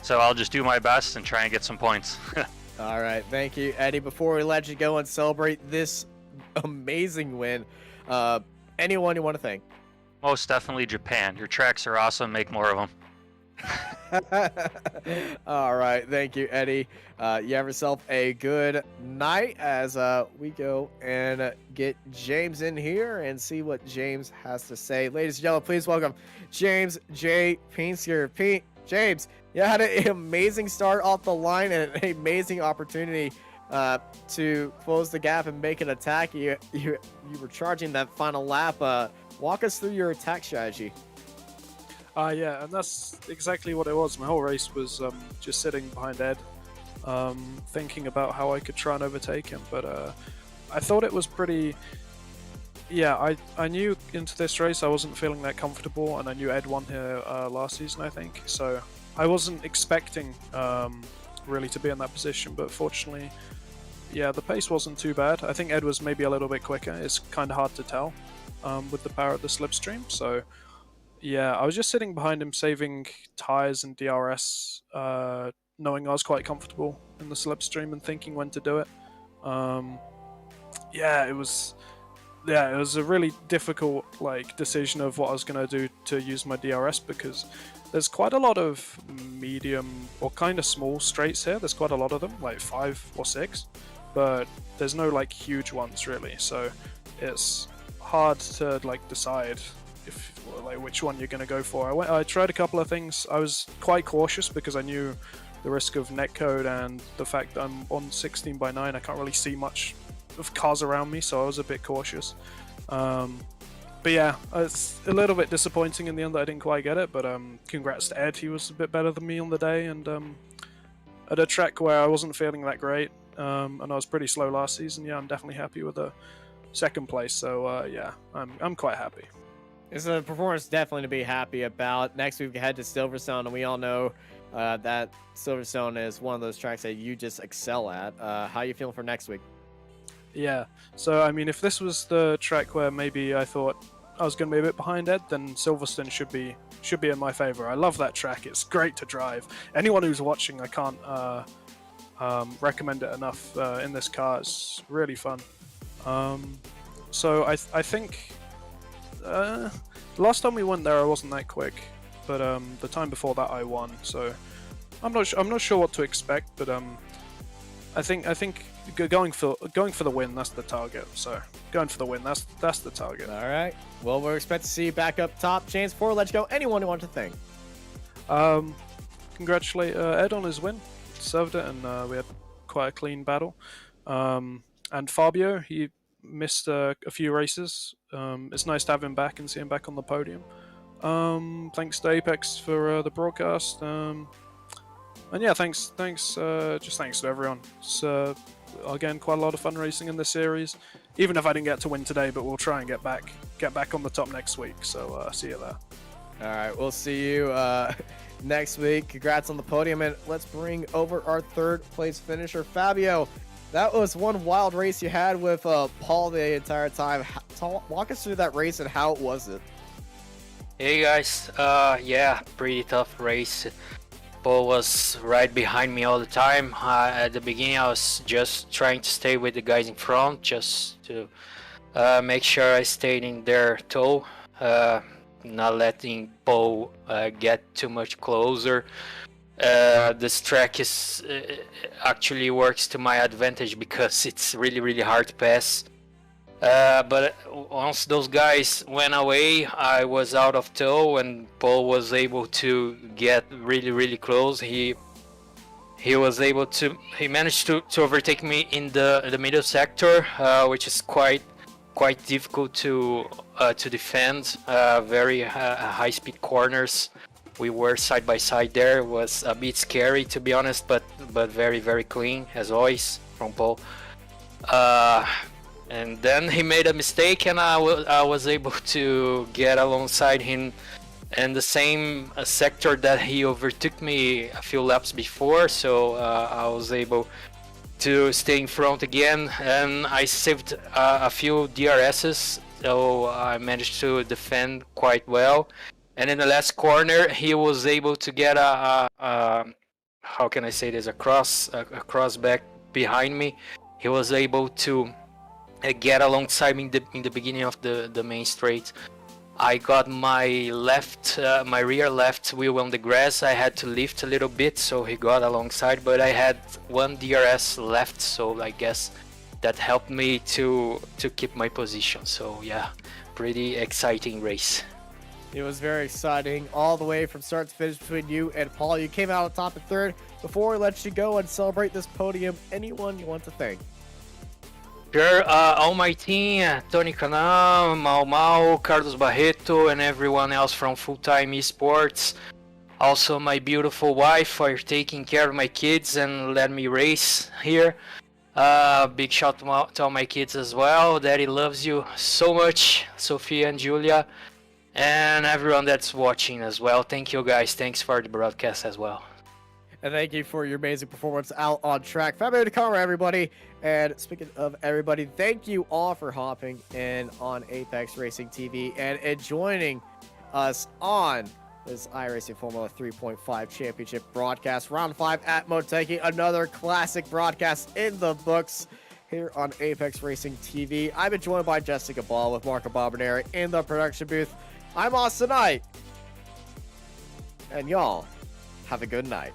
so I'll just do my best and try and get some points. All right, thank you, Eddie. Before we let you go and celebrate this amazing win, anyone you want to thank? Most definitely Japan. Your tracks are awesome. Make more of them. All right, thank you, Eddie. You have yourself a good night as we go and get James in here and see what James has to say. Ladies and gentlemen, please welcome James J. Pinsker. James, you had an amazing start off the line and an amazing opportunity to close the gap and make an attack. You were charging that final lap. Walk us through your attack strategy. Yeah, and that's exactly what it was. My whole race was just sitting behind Ed, thinking about how I could try and overtake him. But I thought it was pretty... Yeah, I knew into this race I wasn't feeling that comfortable, and I knew Ed won here last season, I think. So I wasn't expecting really to be in that position, but fortunately, yeah, the pace wasn't too bad. I think Ed was maybe a little bit quicker. It's kind of hard to tell with the power of the slipstream. So yeah, I was just sitting behind him, saving tires and DRS, knowing I was quite comfortable in the slipstream and thinking when to do it. Yeah, it was a really difficult decision of what I was going to do to use my DRS, because there's quite a lot of medium or kind of small straights here. There's quite a lot of them, like 5 or 6, but there's no huge ones really. So it's hard to decide which one you're going to go for. I tried a couple of things. I was quite cautious because I knew the risk of netcode and the fact that I'm on 16:9. I can't really see much of cars around me, so I was a bit cautious. But yeah, it's a little bit disappointing in the end that I didn't quite get it, but congrats to Ed. He was a bit better than me on the day, and at a track where I wasn't feeling that great, and I was pretty slow last season, yeah, I'm definitely happy with the second place. So yeah, I'm quite happy. It's a performance definitely to be happy about. Next week we head to Silverstone, and we all know that Silverstone is one of those tracks that you just excel at. How are you feeling for next week? Yeah. So I mean, if this was the track where maybe I thought I was going to be a bit behind Ed, then Silverstone should be in my favor. I love that track. It's great to drive. Anyone who's watching, I can't recommend it enough. In this car, it's really fun. So I think last time we went there, I wasn't that quick, but the time before that, I won. So I'm not sure what to expect, but I think going for the win, that's the target. So going for the win, that's the target. All right. Well, we're expected to see you back up top. Chance for Let's Go. Anyone who wants to thank? Congratulate Ed on his win. Served it, and we had quite a clean battle. And Fabio, he missed a few races. It's nice to have him back and see him back on the podium. Thanks to Apex for the broadcast. And yeah, thanks to everyone. It's again quite a lot of fun racing in this series. Even if I didn't get to win today, but we'll try and get back on the top next week. So see you there. All right, we'll see you next week. Congrats on the podium, and let's bring over our third place finisher, Fabio. That was one wild race you had with Paul the entire time. Walk us through that race and how was it? Hey guys, yeah, pretty tough race. Paul was right behind me all the time. At the beginning, I was just trying to stay with the guys in front, just to make sure I stayed in their toe, not letting Paul get too much closer. This track is actually works to my advantage because it's really hard to pass. But once those guys went away, I was out of tow, and Paul was able to get really close. He managed to overtake me in the middle sector, which is quite difficult to defend. Very high speed corners. We were side by side there. It was a bit scary, to be honest, but very clean as always from Paul. And then he made a mistake, and I was able to get alongside him in the same sector that he overtook me a few laps before. So I was able to stay in front again, and I saved a few DRSs, so I managed to defend quite well. And in the last corner, he was able to get a how can I say this, a cross back behind me. He was able to get alongside me in the beginning of the main straight. I got my rear left wheel on the grass. I had to lift a little bit, so he got alongside, but I had one DRS left, so I guess that helped me to keep my position. So yeah, pretty exciting race. It was very exciting all the way from start to finish between you and Paul. You came out on top in third. Before we let you go and celebrate this podium, anyone you want to thank? Sure, all my team, Tony Canal, Mau, Carlos Barreto, and everyone else from Full Time Esports. Also my beautiful wife for taking care of my kids and let me race here. Big shout out to all my kids as well. Daddy loves you so much, Sophia and Julia, and everyone that's watching as well. Thank you guys, thanks for the broadcast as well. And thank you for your amazing performance out on track. Fabio DeCamera, everybody. And speaking of everybody, thank you all for hopping in on Apex Racing TV and joining us on this iRacing Formula 3.5 Championship broadcast. Round 5 at Motegi. Another classic broadcast in the books here on Apex Racing TV. I've been joined by Jessica Ball with Marco Barboneri in the production booth. I'm Austin Knight. And y'all, have a good night.